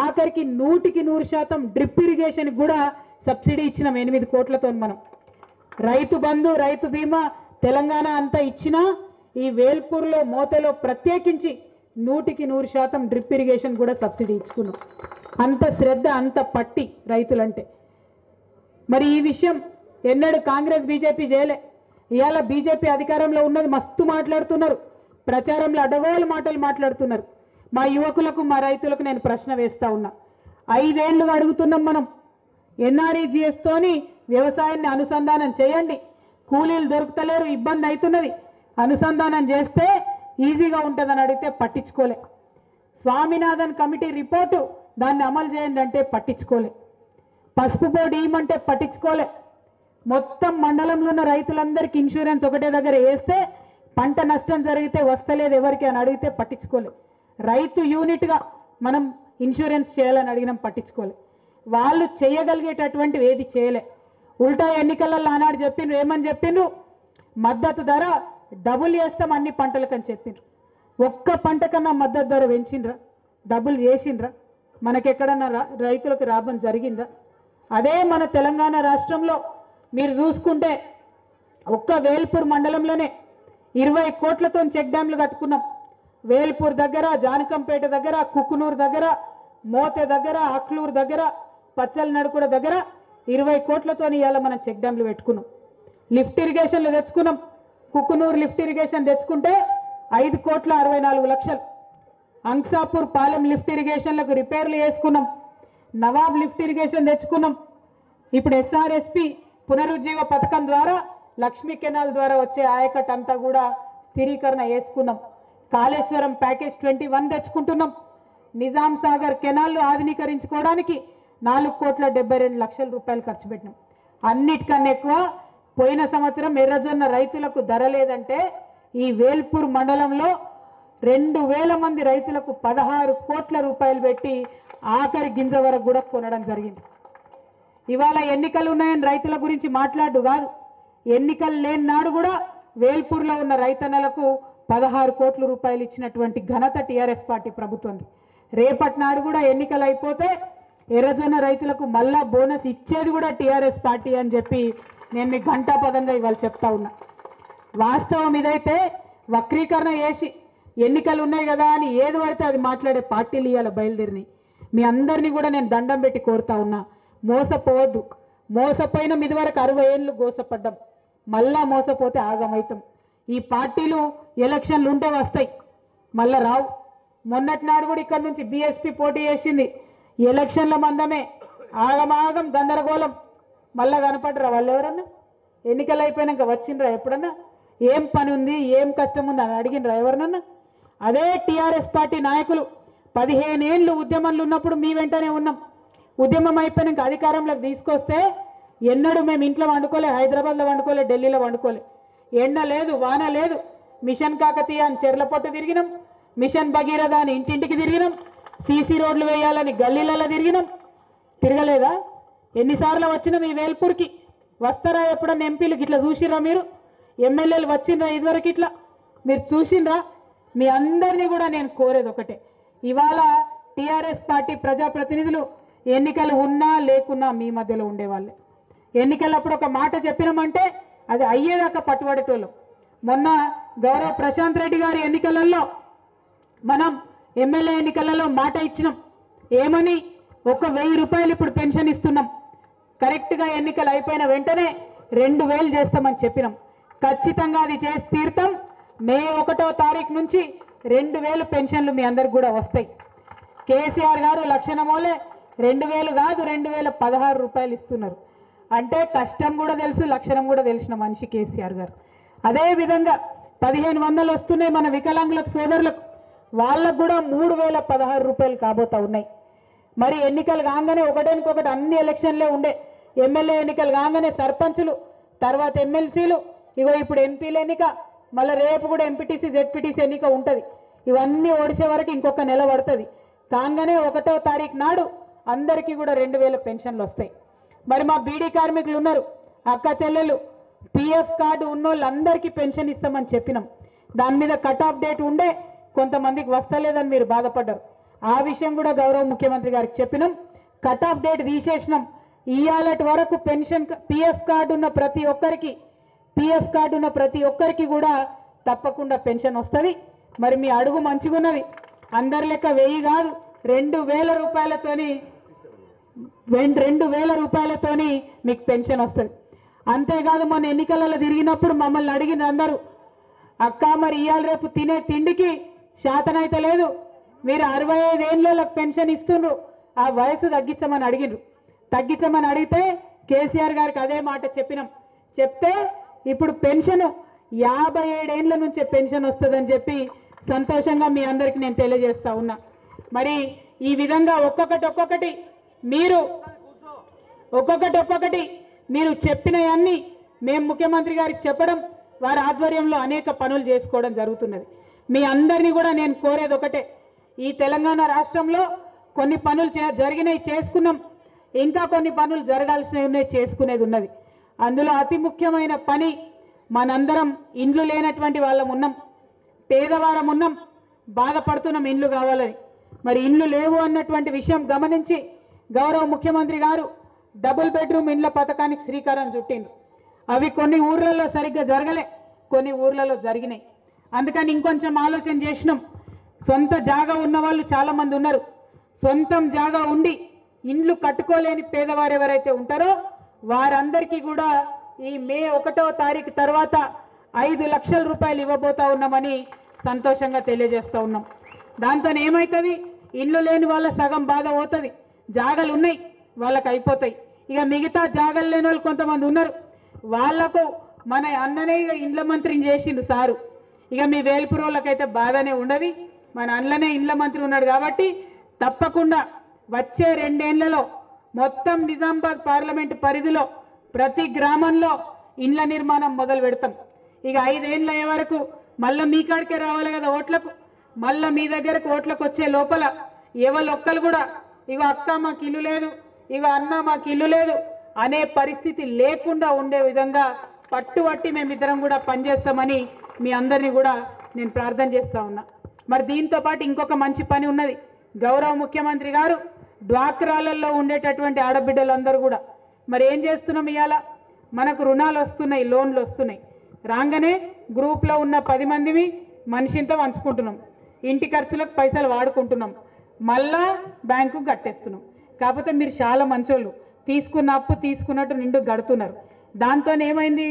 ఆఖరికి 100% డ్రిప్ ఇరిగేషన్ కూడా సబ్సిడీ ఇచ్చినాం 8 కోట్లతో మనం. రైతు బంధు రైతు బీమా తెలంగాణ అంతా ఇచ్చినా ఈ వేల్పూర్లో మోతేలో ప్రత్యేకించి 100% డ్రిప్ ఇరిగేషన్ కూడా సబ్సిడీ ఇచ్చుకున్నాం. అంత శ్రద్ధ అంత పట్టి రైతులంటే. మరి ఈ విషయం ఎన్నడూ కాంగ్రెస్ బీజేపీ చేయలే. ఇవాళ బీజేపీ అధికారంలో ఉన్నది మస్తు మాట్లాడుతున్నారు, ప్రచారంలో అడగోలు మాటలు మాట్లాడుతున్నారు. మా యువకులకు మా రైతులకు నేను ప్రశ్న వేస్తా ఉన్నా. 5 ఏళ్లుగా అడుగుతున్నాం మనం, ఎన్ఆర్ఈజీఎస్తోని వ్యవసాయాన్ని అనుసంధానం చేయండి, కూలీలు దొరుకుతలేరు, ఇబ్బంది అవుతున్నది, అనుసంధానం చేస్తే ఈజీగా ఉంటుందని అడిగితే పట్టించుకోలే. స్వామినాథన్ కమిటీ రిపోర్టు దాన్ని అమలు చేయండి అంటే పట్టించుకోలే. పసుపు బోర్డు ఇవ్వమంటే పట్టించుకోలే. మొత్తం మండలంలో ఉన్న రైతులందరికీ ఇన్సూరెన్స్ ఒకటే దగ్గర వేస్తే పంట నష్టం జరిగితే వస్తలేదు ఎవరికి అని అడిగితే పట్టించుకోలే. రైతు యూనిట్గా మనం ఇన్సూరెన్స్ చేయాలని అడిగినాం, పట్టించుకోలే. వాళ్ళు చేయగలిగేటటువంటివి ఏది చేయలే. ఉల్టా ఎన్నికలలో ఆనాడు చెప్పిండ్రు, ఏమని చెప్పిండ్రు, మద్దతు ధర డబుల్ చేస్తాం అన్ని పంటలకని చెప్పిండ్రు. ఒక్క పంట కన్నా మద్దతు ధర పెంచిండ్రా, డబుల్ చేసిండ్రా, మనకెక్కడన్నా రైతులకు లాభం జరిగిందా? అదే మన తెలంగాణ రాష్ట్రంలో మీరు చూసుకుంటే ఒక్క వేల్పూర్ మండలంలోనే 20 కోట్లతో చెక్ డ్యామ్లు కట్టుకున్నాం. వేల్పూర్ దగ్గర, జానకంపేట దగ్గర, కుక్కునూరు దగ్గర, మోతే దగ్గర, అక్లూరు దగ్గర, పచ్చల నడుకుడ దగ్గర 20 కోట్లతో ఇవాళ మనం చెక్ డ్యామ్లు పెట్టుకున్నాం. లిఫ్ట్ ఇరిగేషన్లు తెచ్చుకున్నాం. కుక్కునూరు లిఫ్ట్ ఇరిగేషన్ తెచ్చుకుంటే 5,64,00,000. అంక్సాపూర్ పాలెం లిఫ్ట్ ఇరిగేషన్లకు రిపేర్లు చేసుకున్నాం. నవాబ్ లిఫ్ట్ ఇరిగేషన్ తెచ్చుకున్నాం. ఇప్పుడు ఎస్ఆర్ఎస్పి పునరుజ్జీవ పథకం ద్వారా లక్ష్మీ కెనాల్ ద్వారా వచ్చే ఆయకట్ అంతా కూడా స్థిరీకరణ చేసుకున్నాం. కాళేశ్వరం ప్యాకేజ్ 21 తెచ్చుకుంటున్నాం. నిజాం సాగర్ కెనాల్ను ఆధునీకరించుకోవడానికి 4,72,00,000 రూపాయలు ఖర్చు పెట్టినాం. అన్నిటికన్నా ఎక్కువ పోయిన సంవత్సరం ఎర్రజొన్న రైతులకు ధర లేదంటే ఈ వేల్పూర్ మండలంలో 2,000 మంది రైతులకు 16 కోట్ల రూపాయలు పెట్టి ఆఖరి గింజ వరకు కూడా కొనడం జరిగింది. ఇవాళ ఎన్నికలు ఉన్నాయని రైతుల గురించి మాట్లాడు కాదు, ఎన్నికలు లేని నాడు కూడా వేల్పూర్లో ఉన్న రైతన్నలకు 16 కోట్ల రూపాయలు ఇచ్చినటువంటి ఘనత టీఆర్ఎస్ పార్టీ ప్రభుత్వంది. రేపటి నాడు కూడా ఎన్నికలు అయిపోతే ఎర్రజొన్న రైతులకు మళ్ళా బోనస్ ఇచ్చేది కూడా టీఆర్ఎస్ పార్టీ అని చెప్పి నేను మీకు ఘంటాపదంగా ఇవాళ చెప్తా ఉన్నా. వాస్తవం ఇదైతే వక్రీకరణ చేసి ఎన్నికలు ఉన్నాయి కదా అని ఏది పడితే అది మాట్లాడే పార్టీలు ఇవాళ బయలుదేరినాయి. మీ అందరినీ కూడా నేను దండం పెట్టి కోరుతా ఉన్నా, మోసపోవద్దు. మోసపోయిన ఇదివరకు 60 ఏళ్ళు గోసపడ్డాం, మళ్ళా మోసపోతే ఆగమవుతాం. ఈ పార్టీలు ఎలక్షన్లు ఉంటే వస్తాయి, మళ్ళా రావు. మొన్నటి నాడు కూడా ఇక్కడ నుంచి బీఎస్పీ పోటీ చేసింది, ఎలక్షన్ల మందమే ఆగమాగం గందరగోళం, మళ్ళా కనపడరా వాళ్ళు ఎవరన్నా? ఎన్నికలు అయిపోయినాక వచ్చిండ్రా ఎప్పుడన్నా? ఏం పని ఉంది, ఏం కష్టం ఉంది అని అడిగినరా ఎవరినన్నా? అదే టీఆర్ఎస్ పార్టీ నాయకులు 15 ఏళ్ళు ఉద్యమంలో ఉన్నప్పుడు మీ వెంటనే ఉన్నాం. ఉద్యమం అయిపోయినాక అధికారంలోకి తీసుకొస్తే ఎన్నడూ మేము ఇంట్లో వండుకోలే, హైదరాబాద్లో వండుకోలే, ఢిల్లీలో వండుకోలే. ఎండ లేదు, వాన లేదు. మిషన్ కాకతీయ అని చెర్ల పొట్టు తిరిగినాం, మిషన్ భగీరథ అని ఇంటింటికి తిరిగినాం, సీసీ రోడ్లు వేయాలని గల్లీలలో తిరిగినాం. తిరగలేదా? ఎన్నిసార్లు వచ్చినాం ఈ వేల్పూర్కి? వస్తారా ఎప్పుడన్నా ఎంపీలు? ఇట్లా చూసిర్రా మీరు? ఎమ్మెల్యేలు వచ్చిండ్రా ఇదివరకు ఇట్లా? మీరు చూసిండ్రా? మీ అందరినీ కూడా నేను కోరేది ఒకటే, ఇవాళ టీఆర్ఎస్ పార్టీ ప్రజాప్రతినిధులు ఎన్నికలు ఉన్నా లేకున్నా మీ మధ్యలో ఉండేవాళ్ళే. ఎన్నికలప్పుడు ఒక మాట చెప్పినామంటే అది అయ్యేదాకా పట్టుబడేటోళ్ళం. మొన్న గౌరవ ప్రశాంత్ రెడ్డి గారి ఎన్నికలలో మనం ఎమ్మెల్యే ఎన్నికలలో మాట ఇచ్చినాం. ఏమని? 1,000 రూపాయలు ఇప్పుడు పెన్షన్ ఇస్తున్నాం. కరెక్ట్గా ఎన్నికలు అయిపోయిన వెంటనే 2,000 చేస్తామని చెప్పినాం. ఖచ్చితంగా అది చేసి తీర్థం. మే 1వ తారీఖు నుంచి 2,000 పెన్షన్లు మీ అందరికి కూడా వస్తాయి. కేసీఆర్ గారు లక్షణమోలే 2,000 కాదు 2,016 రూపాయలు ఇస్తున్నారు. అంటే కష్టం కూడా తెలుసు, లక్షణం కూడా తెలిసిన మనిషి కేసీఆర్ గారు. అదేవిధంగా 1,500 వస్తున్నాయి మన వికలాంగులకు సోదరులకు, వాళ్ళకు కూడా 3,016 రూపాయలు కాబోతా ఉన్నాయి. మరి ఎన్నికలు కాగానే ఒకటేనికొకటి అన్ని ఎలక్షన్లే ఉండే. ఎమ్మెల్యే ఎన్నికలు కాగానే సర్పంచులు, తర్వాత ఎమ్మెల్సీలు, ఇగో ఇప్పుడు ఎంపీల ఎన్నిక, మళ్ళీ రేపు కూడా ఎంపీటీసీ జెడ్పీటీసీ ఎన్నిక ఉంటుంది. ఇవన్నీ ఓడిసే వరకు ఇంకొక నెల పడుతుంది. కాగానే 1వ తారీఖు నాడు అందరికీ కూడా 2,000 పెన్షన్లు వస్తాయి. మరి మా బీడీ కార్మికులు ఉన్నారు, అక్క చెల్లెలు, పిఎఫ్ కార్డు ఉన్నోళ్ళందరికీ పెన్షన్ ఇస్తామని చెప్పినాం. దాని మీద కట్ ఆఫ్ డేట్ ఉండే, కొంతమందికి వస్తలేదని మీరు బాధపడ్డారు. ఆ విషయం కూడా గౌరవ ముఖ్యమంత్రి గారికి చెప్పినాం. కట్ ఆఫ్ డేట్ తీసేసినాం. ఇయాలటి వరకు పెన్షన్ పిఎఫ్ కార్డు ఉన్న ప్రతి ఒక్కరికి కూడా తప్పకుండా పెన్షన్ వస్తుంది. మరి మీ అడుగు మంచిగా ఉన్నది. అందరి లెక్క 1000 కాదు, 2000 రూపాయలతోని మీకు పెన్షన్ వస్తుంది. అంతేకాదు మన ఎన్నికలలో తిరిగినప్పుడు మమ్మల్ని అడిగిన అందరూ, అక్క మరి ఇవాళ రేపు తినే తిండికి శాతనైతే లేదు, మీరు 65 ఏళ్ళకి పెన్షన్ ఇస్తుండ్రు, ఆ వయసు తగ్గించమని అడిగితే కేసీఆర్ గారికి అదే మాట చెప్పినాం. చెప్తే ఇప్పుడు పెన్షన్ 57 ఏళ్ళ నుంచే పెన్షన్ వస్తుందని చెప్పి సంతోషంగా మీ అందరికీ నేను తెలియజేస్తా ఉన్నా. మరి ఈ విధంగా ఒక్కొక్కటి మీరు చెప్పినవన్నీ మేము ముఖ్యమంత్రి గారికి చెప్పడం, వారి ఆధ్వర్యంలో అనేక పనులు చేసుకోవడం జరుగుతున్నది. మీ అందరినీ కూడా నేను కోరేది ఒకటే, ఈ తెలంగాణ రాష్ట్రంలో కొన్ని పనులు జరిగినాయి, చేసుకున్నాం. ఇంకా కొన్ని పనులు జరగాల్సినవి ఉన్నాయి, చేసుకునేది ఉన్నది. అందులో అతి ముఖ్యమైన పని, మనందరం ఇండ్లు లేనటువంటి వాళ్ళం ఉన్నాం, పేదవారం ఉన్నాం, బాధపడుతున్నాం ఇండ్లు కావాలని. మరి ఇండ్లు లేవు అన్నటువంటి విషయం గమనించి గౌరవ ముఖ్యమంత్రి గారు డబుల్ బెడ్రూమ్ ఇండ్ల పథకానికి శ్రీకారం చుట్టిండ్రు. అవి కొన్ని ఊర్లలో సరిగ్గా జరగలే, కొన్ని ఊర్లలో జరిగినాయి. అందుకని ఇంకొంచెం ఆలోచన చేసినాం. సొంత జాగా ఉన్న వాళ్ళు చాలామంది ఉన్నారు. సొంతం జాగా ఉండి ఇండ్లు కట్టుకోలేని పేదవారు ఎవరైతే ఉంటారో వారందరికీ కూడా ఈ మే 1వ తారీఖు తర్వాత 5 లక్షల రూపాయలు ఇవ్వబోతా ఉన్నామని సంతోషంగా తెలియజేస్తూ ఉన్నాం. దాంతో ఏమవుతుంది, ఇండ్లు లేని వాళ్ళ సగం బాధ పోతుంది. జాగాలు ఉన్నాయి వాళ్ళకి అయిపోతాయి. ఇక మిగతా జాగాలు లేని వాళ్ళు కొంతమంది ఉన్నారు, వాళ్లకు మన అన్ననే ఇండ్ల మంత్రిని చేసిండు సారు. ఇక మీ వేల్పూర్ వాళ్ళకైతే బాధనే ఉండదు, మన అన్ననే ఇండ్ల మంత్రి ఉన్నాడు కాబట్టి తప్పకుండా వచ్చే 2 ఏళ్లలో మొత్తం నిజామాబాద్ పార్లమెంటు పరిధిలో ప్రతి గ్రామంలో ఇండ్ల నిర్మాణం మొదలు పెడతాం. ఇక 5 ఏళ్ళు అయ్యే వరకు మళ్ళీ మీ కాడికే రావాలి కదా ఓట్లకు, మళ్ళీ మీ దగ్గరకు ఓట్లకు వచ్చే లోపల ఎవరొక్కరు కూడా ఇగో అక్క మాకు ఇల్లు లేదు, ఇగో అన్న మాకు ఇల్లు లేదు అనే పరిస్థితి లేకుండా ఉండే విధంగా పట్టుబట్టి మేమిద్దరం కూడా పనిచేస్తామని మీ అందరినీ కూడా నేను ప్రార్థన చేస్తూ ఉన్నా. మరి దీంతో పాటు ఇంకొక మంచి పని ఉన్నది. గౌరవ ముఖ్యమంత్రి గారు డ్వాక్రాలలో ఉండేటటువంటి ఆడబిడ్డలందరూ కూడా మరి ఏం చేస్తున్నాం, ఇవాళ మనకు రుణాలు వస్తున్నాయి, లోన్లు వస్తున్నాయి. రాగానే గ్రూప్లో ఉన్న 10 మందిని మనిషింత పంచుకుంటున్నాం, ఇంటి ఖర్చులకు పైసలు వాడుకుంటున్నాం, మళ్ళా బ్యాంకుకు కట్టేస్తున్నాం. కాకపోతే మీరు చాలా మంచోళ్ళు, తీసుకున్న అప్పు తీసుకున్నట్టు నిండు గడుతున్నారు. దాంతో ఏమైంది,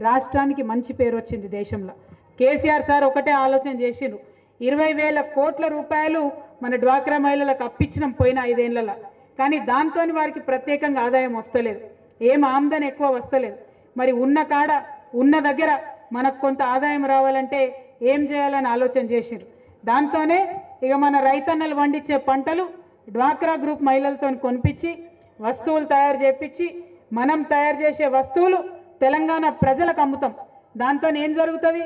రాష్ట్రానికి మంచి పేరు వచ్చింది దేశంలో. కేసీఆర్ సార్ ఒకటే ఆలోచన చేసిండ్రు, 20,000 కోట్ల రూపాయలు మన డ్వాక్రా మహిళలకు అప్పించినాం పోయిన 5 ఏళ్లలో. కానీ దాంతో వారికి ప్రత్యేకంగా ఆదాయం వస్తలేదు, ఏం ఆమ్దాని ఎక్కువ వస్తలేదు. మరి ఉన్న దగ్గర మనకు కొంత ఆదాయం రావాలంటే ఏం చేయాలని ఆలోచన చేసిండ్రు. దాంతోనే ఇక మన రైతన్నలు పండించే పంటలు డ్వాక్రా గ్రూప్ మహిళలతో కొనిపించి వస్తువులు తయారు చేయించి మనం తయారు చేసే వస్తువులు తెలంగాణ ప్రజలకు అమ్ముతాం. దాంతో ఏం జరుగుతుంది,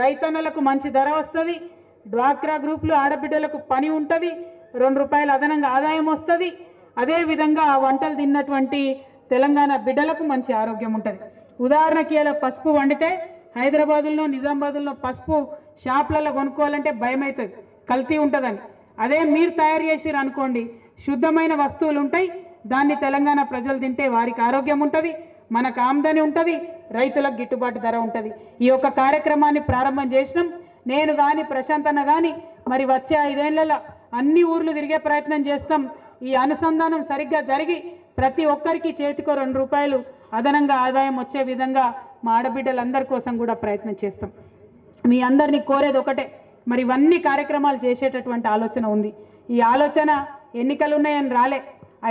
రైతన్నలకు మంచి ధర వస్తుంది, డ్వాక్రా గ్రూప్లు ఆడబిడ్డలకు పని ఉంటుంది, 2 రూపాయలు అదనంగా ఆదాయం వస్తుంది. అదేవిధంగా వంటలు తిన్నటువంటి తెలంగాణ బిడ్డలకు మంచి ఆరోగ్యం ఉంటుంది. ఉదాహరణకి ఇలా పసుపు వండితే హైదరాబాదులో నిజామాబాద్లో పసుపు షాపులలో కొనుక్కోవాలంటే భయం అవుతుంది, కల్తీ ఉంటుందని. అదే మీరు తయారు చేసిరు అనుకోండి, శుద్ధమైన వస్తువులు ఉంటాయి, దాన్ని తెలంగాణ ప్రజలు తింటే వారికి ఆరోగ్యం ఉంటుంది, మనకు ఆమ్దాని ఉంటుంది, రైతులకు గిట్టుబాటు ధర ఉంటుంది. ఈ యొక్క కార్యక్రమాన్ని ప్రారంభం చేసినాం. నేను కానీ ప్రశాంత్ అన్న కానీ మరి వచ్చే 5 ఏళ్లలో అన్ని ఊర్లు తిరిగే ప్రయత్నం చేస్తాం. ఈ అనుసంధానం సరిగ్గా జరిగి ప్రతి ఒక్కరికి చేతికో 2 రూపాయలు అదనంగా ఆదాయం వచ్చే విధంగా మా ఆడబిడ్డలందరి కోసం కూడా ప్రయత్నం చేస్తాం. మీ అందరినీ కోరేది ఒకటే, మరి ఇవన్నీ కార్యక్రమాలు చేసేటటువంటి ఆలోచన ఉంది. ఈ ఆలోచన ఎన్నికలు ఉన్నాయని రాలే,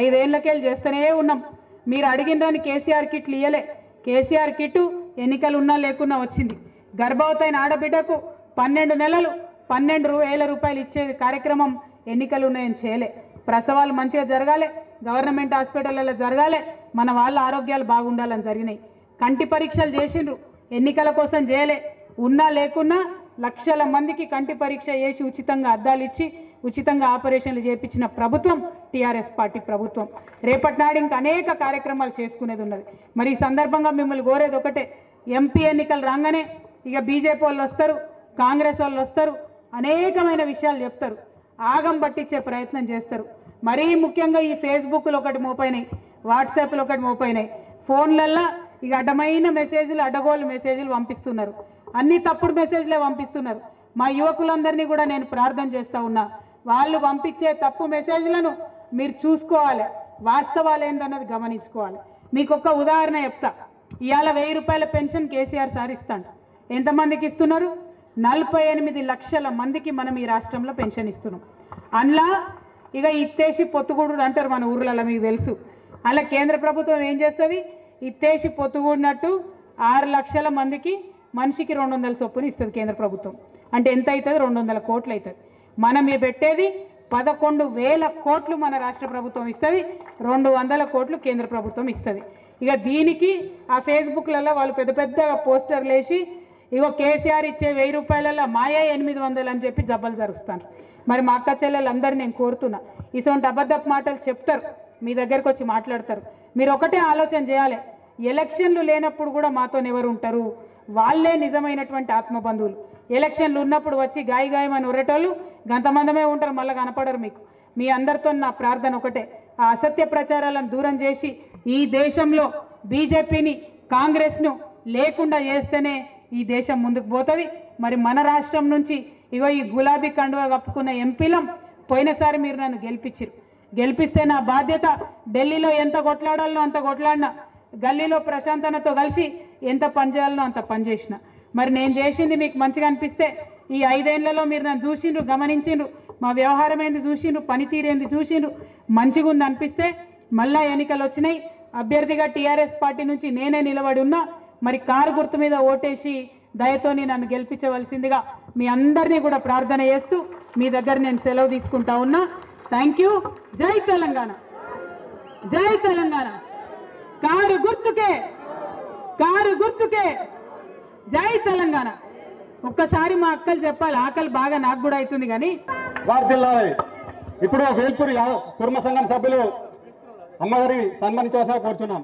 5 ఏళ్లకెళ్ళి చేస్తూనే ఉన్నాం. మీరు అడిగిన దాన్ని కేసీఆర్ కిట్లు ఇయ్యలే, కేసీఆర్ కిట్టు ఎన్నికలు ఉన్నా లేకున్నా వచ్చింది. గర్భవతైన ఆడబిడ్డకు 12 నెలలు 12,000 రూపాయలు ఇచ్చే కార్యక్రమం ఎన్నికలు ఉన్నాయని చేయలే. ప్రసవాలు మంచిగా జరగాలి, గవర్నమెంట్ హాస్పిటల్లో జరగాలి, మన వాళ్ళ ఆరోగ్యాలు బాగుండాలని జరిగినాయి. కంటి పరీక్షలు చేసిండ్రు, ఎన్నికల కోసం చేయలే. ఉన్నా లేకున్నా లక్షల మందికి కంటి పరీక్ష చేసి ఉచితంగా అద్దాలు ఇచ్చి ఉచితంగా ఆపరేషన్లు చేయించిన ప్రభుత్వం టీఆర్ఎస్ పార్టీ ప్రభుత్వం. రేపటి నాడు ఇంకా అనేక కార్యక్రమాలు చేసుకునేది ఉన్నది. మరి ఈ సందర్భంగా మిమ్మల్ని కోరేది ఒకటే, ఎంపీ ఎన్నికలు రాగానే ఇక బీజేపీ వాళ్ళు వస్తారు, కాంగ్రెస్ వాళ్ళు వస్తారు, అనేకమైన విషయాలు చెప్తారు, ఆగం పట్టించే ప్రయత్నం చేస్తారు. మరీ ముఖ్యంగా ఈ ఫేస్బుక్లో ఒకటి మోపైనాయి, వాట్సాప్లో ఒకటి మోపైనాయి, ఫోన్లల్లో ఇక అడ్డమైన మెసేజ్లు, అడ్డగోలు మెసేజ్లు పంపిస్తున్నారు. అన్ని తప్పుడు మెసేజ్లే పంపిస్తున్నారు. మా యువకులందరినీ కూడా నేను ప్రార్థన చేస్తూ ఉన్నా, వాళ్ళు పంపించే తప్పు మెసేజ్లను మీరు చూసుకోవాలి, వాస్తవాలు ఏందన్నది గమనించుకోవాలి. మీకు ఒక ఉదాహరణ చెప్తా. ఇవాళ 1000 రూపాయల పెన్షన్ కేసీఆర్ సార్ ఇస్తాడు. ఎంతమందికి ఇస్తున్నారు? 48 లక్షల మందికి మనం ఈ రాష్ట్రంలో పెన్షన్ ఇస్తున్నాం. అందులో ఇక ఇత్తేసి పొత్తుగూడు అంటారు మన ఊర్లలో, మీకు తెలుసు. అలా కేంద్ర ప్రభుత్వం ఏం చేస్తుంది? ఇత్తేసి పొత్తుగూడినట్టు 6 లక్షల మందికి మనిషికి 200 చొప్పున ఇస్తుంది కేంద్ర ప్రభుత్వం. అంటే ఎంత అవుతుంది? 200 కోట్లు అవుతుంది. మనం పెట్టేది 11,000 కోట్లు మన రాష్ట్ర ప్రభుత్వం ఇస్తుంది, 200 కోట్లు కేంద్ర ప్రభుత్వం ఇస్తుంది. ఇక దీనికి ఆ ఫేస్బుక్లలో వాళ్ళు పెద్ద పెద్ద పోస్టర్లు వేసి ఇగో కేసీఆర్ ఇచ్చే 1000 రూపాయలలో మాయా 800 అని చెప్పి జబ్బలు జరుస్తాను. మరి మా అక్క చెల్లెలందరూ నేను కోరుతున్నా, ఇటువంటి అబద్ధపు మాటలు చెప్తారు, మీ దగ్గరకు వచ్చి మాట్లాడతారు. మీరు ఒకటే ఆలోచన చేయాలి, ఎలక్షన్లు లేనప్పుడు కూడా మాతో ఎవరు ఉంటారు? వాళ్ళే నిజమైనటువంటి ఆత్మబంధువులు. ఎలక్షన్లు ఉన్నప్పుడు వచ్చి గాయమని ఉరేటోళ్ళు గంతమందమే ఉంటారు, మళ్ళీ కనపడరు మీకు. మీ అందరితో నా ప్రార్థన ఒకటే, ఆ అసత్య ప్రచారాలను దూరం చేసి ఈ దేశంలో బీజేపీని, కాంగ్రెస్ను లేకుండా చేస్తేనే ఈ దేశం ముందుకు పోతుంది. మరి మన రాష్ట్రం నుంచి ఇగో ఈ గులాబీ కండువా కప్పుకున్న ఎంపీలం పోయినసారి మీరు నన్ను గెలిపిస్తే నా బాధ్యత ఢిల్లీలో ఎంత కొట్లాడాలనో అంత కొట్లాడినా, గల్లీలో ప్రశాంతనతో కలిసి ఎంత పని చేయాలనో అంత పని చేసిన. మరి నేను చేసింది మీకు మంచిగా అనిపిస్తే ఈ 5 ఏళ్లలో మీరు నన్ను చూసిండ్రు, గమనించిండ్రు, మా వ్యవహారం ఏంది చూసిండ్రు, పనితీరేంది చూసిండ్రు, మంచిగా ఉంది అనిపిస్తే మళ్ళా ఎన్నికలు వచ్చినాయి, అభ్యర్థిగా టీఆర్ఎస్ పార్టీ నుంచి నేనే నిలబడి ఉన్నా. మరి కారు గుర్తు మీద ఓటేసి దయతోని నన్ను గెలిపించవలసిందిగా మీ అందరినీ కూడా ప్రార్థన చేస్తూ మీ దగ్గర నేను సెలవు తీసుకుంటా ఉన్నా. Thank you. జై తెలంగాణ, జై తెలంగాణ. కారు గుర్తుకే, కారు గుర్తుకే, జై తెలంగాణ. ఒక్కసారి మా అక్కలు చెప్పాలి, ఆకలి బాగా నాకు కూడా అవుతుంది కానీ. వార్దిల్లాలి. ఇప్పుడు వేల్పూర్ కుర్మ సంఘం సభ్యులు అమ్మగారి సన్మానించవలసిన కోరుతున్నాం.